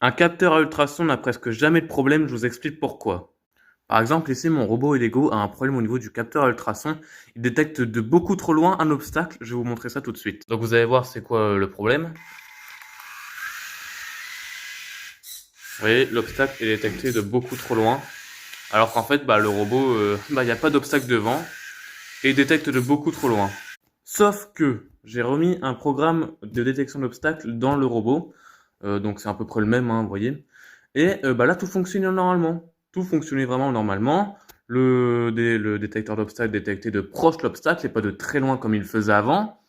Un capteur à ultrasons n'a presque jamais de problème, je vous explique pourquoi. Par exemple, ici mon robot Lego a un problème au niveau du capteur à ultrasons. Il détecte de beaucoup trop loin un obstacle, je vais vous montrer ça tout de suite. Donc vous allez voir c'est quoi le problème. Vous voyez, l'obstacle est détecté de beaucoup trop loin. Alors qu'en fait, le robot, il n'y a pas d'obstacle devant et il détecte de beaucoup trop loin. Sauf que j'ai remis un programme de détection d'obstacles dans le robot. Donc c'est à peu près le même, hein, vous voyez. Et là, tout fonctionnait normalement. Tout fonctionnait vraiment normalement. Le détecteur d'obstacles détectait de proche l'obstacle et pas de très loin comme il faisait avant.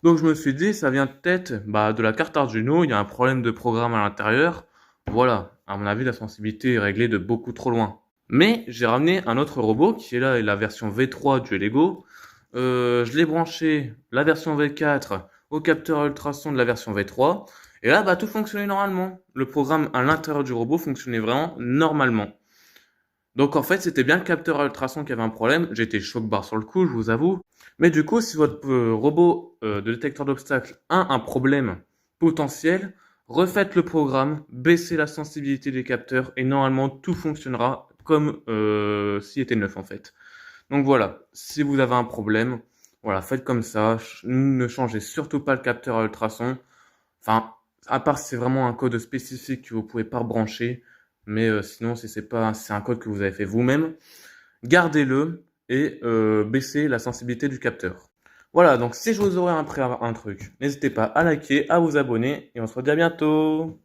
Donc je me suis dit, ça vient peut-être de la carte Arduino, il y a un problème de programme à l'intérieur. Voilà, à mon avis, la sensibilité est réglée de beaucoup trop loin. Mais j'ai ramené un autre robot qui est là, la version V3 du Lego. Je l'ai branché, la version V4, au capteur ultrason de la version V3. Et là, tout fonctionnait normalement. Le programme à l'intérieur du robot fonctionnait vraiment normalement. Donc en fait, c'était bien le capteur à ultrasons qui avait un problème. J'étais choc-barre sur le coup, je vous avoue. Mais du coup, si votre robot de détecteur d'obstacles a un problème potentiel, refaites le programme, baissez la sensibilité des capteurs et normalement tout fonctionnera comme s'il était neuf en fait. Donc voilà, si vous avez un problème, voilà, faites comme ça. Ne changez surtout pas le capteur à ultrasons. Enfin, à part si c'est vraiment un code spécifique que vous pouvez pas rebrancher, mais sinon si c'est un code que vous avez fait vous-même, gardez-le et baissez la sensibilité du capteur. Voilà, donc si je vous aurais appris un truc, n'hésitez pas à liker, à vous abonner et on se redit à bientôt.